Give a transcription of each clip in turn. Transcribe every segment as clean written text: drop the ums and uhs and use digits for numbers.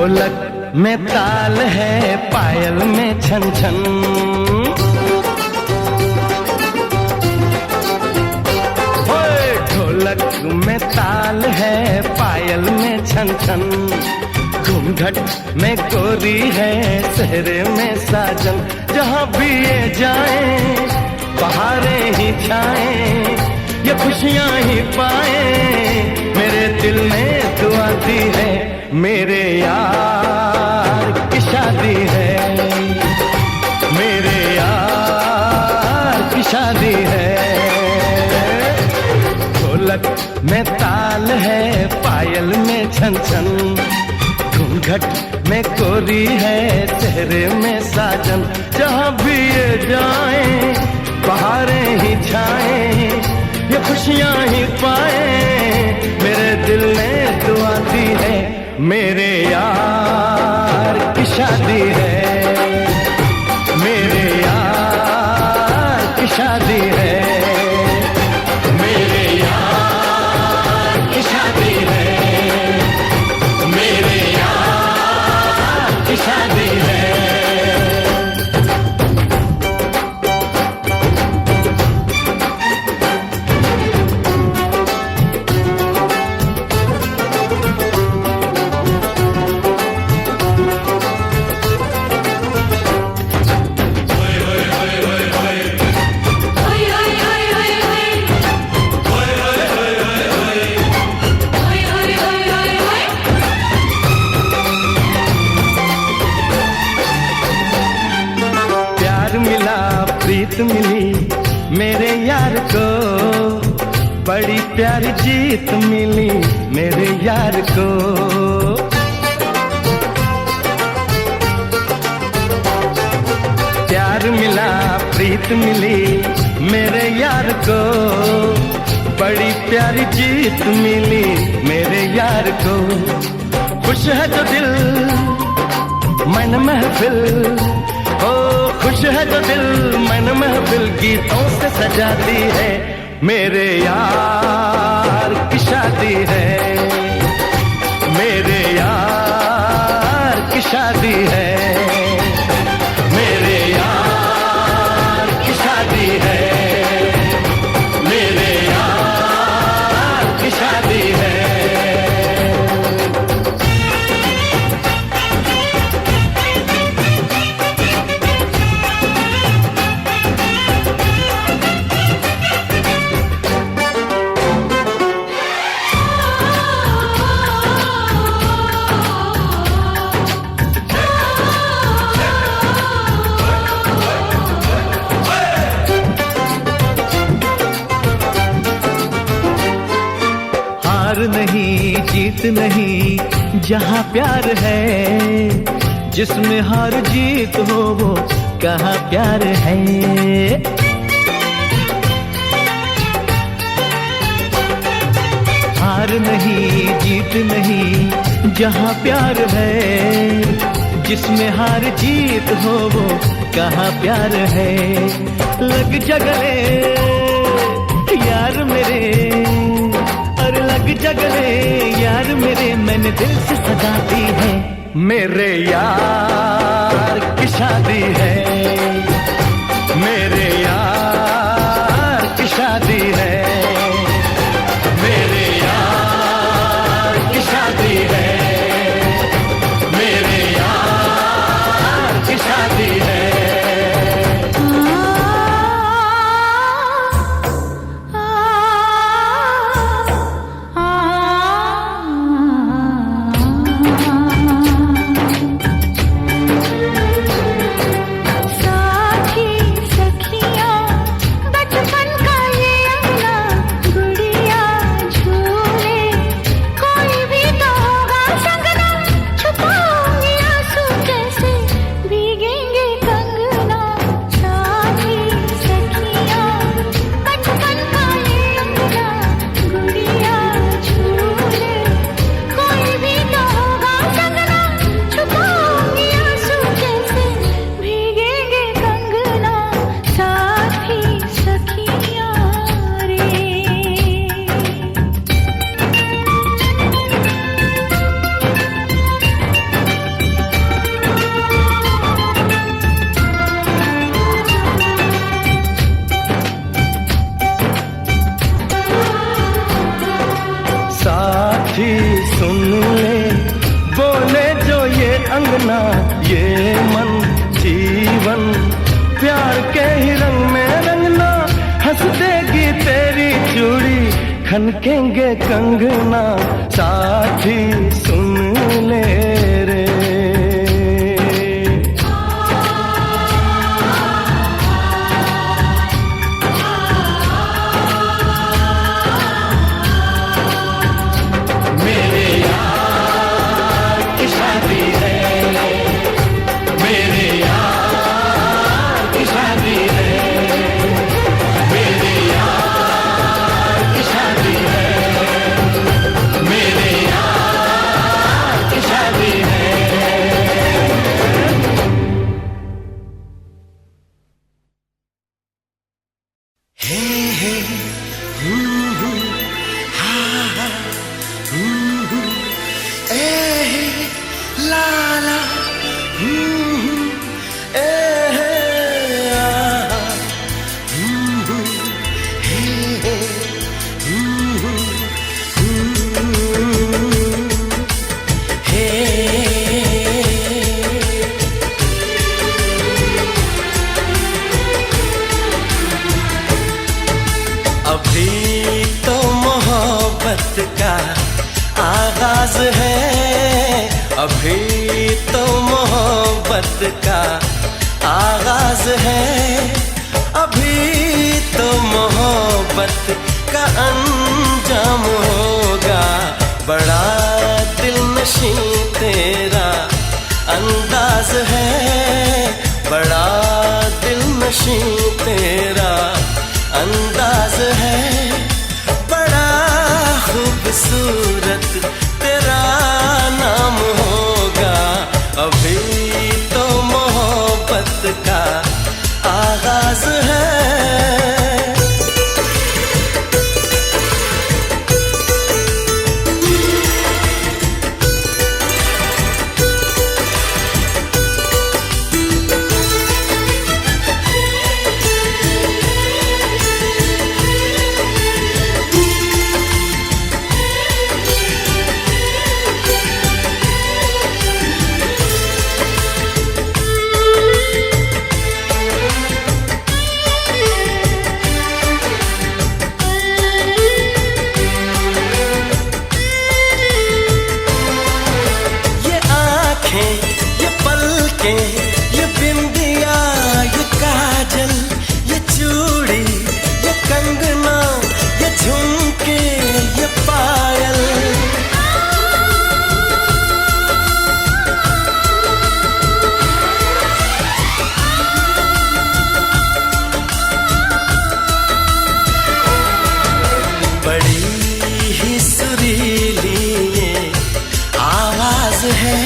ढोलक में ताल है, पायल में छन छन। ढोलक में ताल है, पायल में छन छन। घूंघट में गोरी है, सेहरे में साजन। जहाँ भी ये जाए बहारें ही छाएं, ये खुशियाँ ही पाए। मेरे दिल ने दुआ दी है, मेरे यार की शादी है, मेरे यार की शादी है। ढोलक में ताल है, पायल में छन छन। घूंघट में कोरी है, सेहरे में साजन। जहाँ भी ये जाए बहारें ही छाए, ये खुशियाँ ही पाए। मेरे दिल ने दुआ दी है, मेरे यार की शादी है, मेरे यार की शादी है, मेरे यार की शादी है, मेरे यार की शादी है। प्रीत मिली मेरे यार को, बड़ी प्यारी जीत मिली मेरे यार को। प्यार मिला प्रीत मिली मेरे यार को, बड़ी प्यारी जीत मिली मेरे यार को। खुश है जो दिल मन महफिल, ओ खुश है जो दिल मन महफिल गीतों से सजाती है। मेरे यार की शादी है, मेरे यार की शादी है, मेरे यार की शादी है, मेरे यार की शादी है। नहीं जीत नहीं जहाँ प्यार है, जिसमें हार जीत हो वो कहाँ प्यार है। हार नहीं जीत नहीं जहाँ प्यार है, जिसमें हार जीत हो वो कहाँ प्यार है। लग जा गले यार मेरे, और लग जा गले यार मेरे, मैंने दिल से सजा दी है। मेरे यार की शादी है, मेरे यार की शादी है, मेरे यार की शादी है, मेरे यार की शादी है। साथी सखी ये मन जीवन प्यार के ही रंग में रंगना, हंस देगी तेरी चूड़ी, खनकेंगे कंगना, साथी सुन ले रे। मेरे यार की शादी है, मेरे यार की शादी है, मेरे यार की शादी है, मेरे यार की शादी है। हे हे हा हा ए ला ला ए आ अभी तो मोहब्बत का आगाज है, अभी तो मोहब्बत का आगाज है, अभी तो मोहब्बत का अंजाम होगा। बड़ा दिलनशीं तेरा अंदाज है, बड़ा दिलनशीं तेरा अंदाज है, बड़ा खूबसूरत तेरा नाम होगा। अभी तो मोहब्बत का आगाज है। ये पलकें, ये बिंदिया, ये काजल, ये चूड़ी, ये कंगना, ये झुमके, ये पायल, बड़ी ही सुरीली ये आवाज है,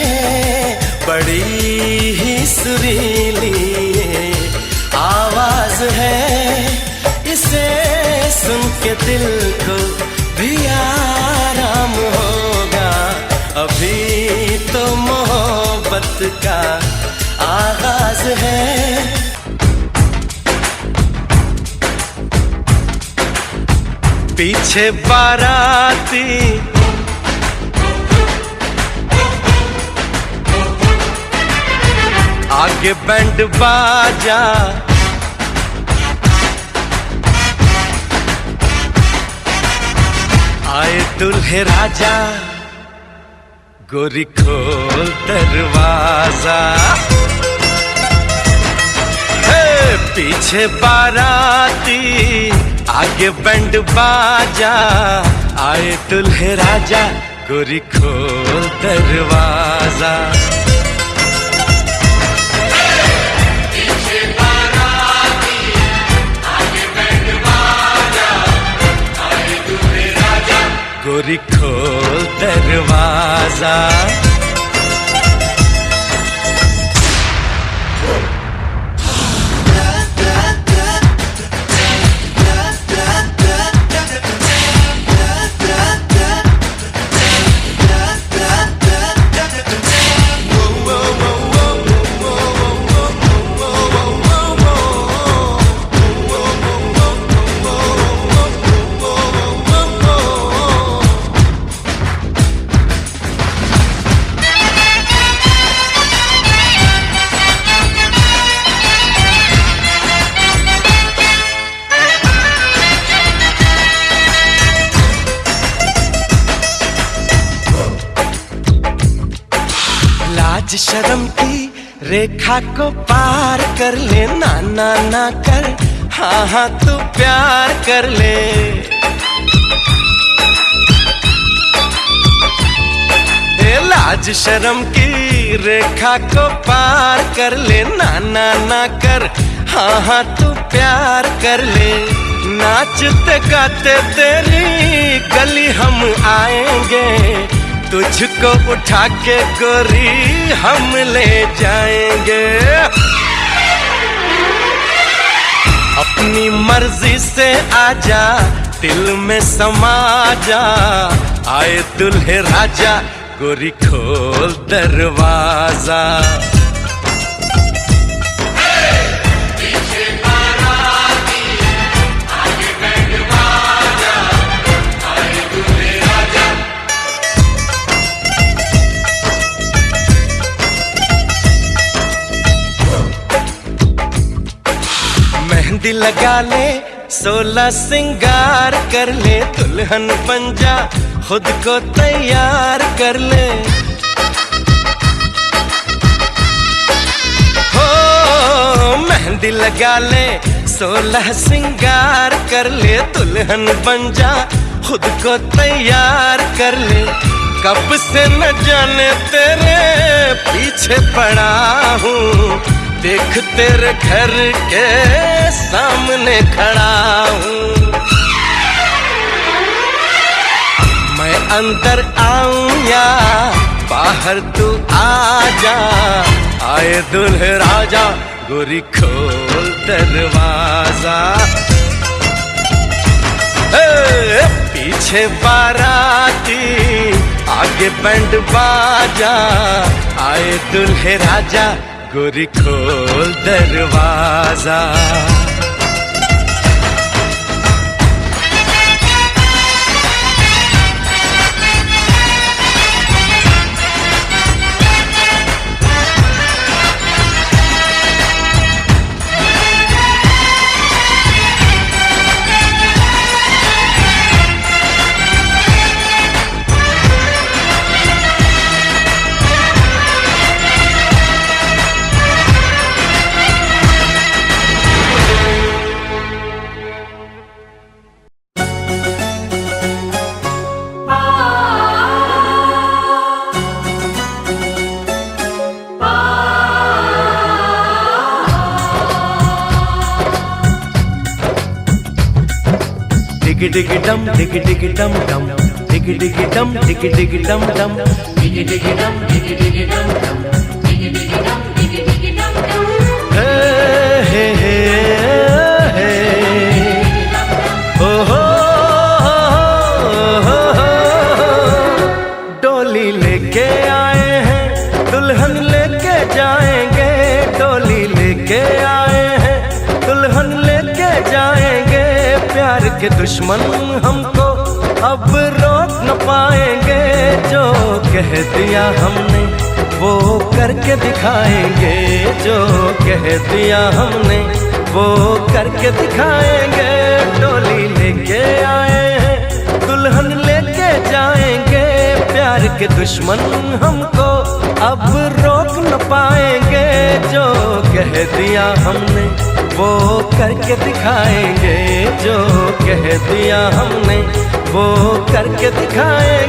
बड़ी ही सुरीली ये आवाज है, इसे सुन के दिल को भी आराम होगा। अभी तो मोहब्बत का आगाज है। पीछे बाराती आगे बैंड बाजा, आए दुल्हे राजा, गोरी खोल दरवाजा। हे पीछे बाराती आगे बैंड बाजा, आए दुल्हे राजा, गोरी खोल दरवाजा। गोरी खोल दरवाजा। लाज शर्म की रेखा को पार कर ले, ना ना ना कर, हाँ हाँ तू प्यार कर ले। लाज शर्म की रेखा को पार कर ले, ना ना ना कर, हाँ हाँ तू प्यार कर ले। नाचते गाते तेरी गली हम आएंगे, तुझको उठा के गोरी हम ले जाएंगे। अपनी मर्जी से आजा, दिल में समा जा, आए दुल्हे राजा गोरी खोल दरवाजा। मेहंदी लगा ले, 16 सिंगार कर ले, दुल्हन बन जा, खुद को तैयार कर ले। हो मेहंदी लगा ले, 16 सिंगार कर ले, दुल्हन बन जा, खुद को तैयार कर ले। कब से न जाने तेरे पीछे पड़ा हूँ, देख तेरे घर के सामने खड़ा हूँ। मैं अंदर आऊं या बाहर तू आजा, आए दुल्हे राजा गोरी खोल दरवाजा। पीछे बाराती आगे बैंड बाजा, आए दुल्हे राजा गोरी खोल दरवाजा। Diggy diggy dum, diggy diggy dum dum, diggy diggy dum, diggy diggy dum dum, diggy diggy dum, diggy diggy dum dum, diggy diggy dum, diggy diggy dum dum. Hey hey hey hey, oh ho ho ho. डोली लेके आए हैं, दुल्हन लेके जाएंगे, डोली लेके आए हैं, दुल्हन लेके जाएंगे। प्यार के दुश्मन हमको अब रोक न पाएंगे, जो कह दिया हमने वो करके दिखाएंगे, जो कह दिया हमने वो करके दिखाएंगे। डोली लेके आए हैं, दुल्हन लेके जाएंगे, प्यार के दुश्मन हमको अब रोक न पाएंगे, जो कह दिया हमने वो करके दिखाएंगे, जो कह दिया हमने वो करके दिखाएंगे।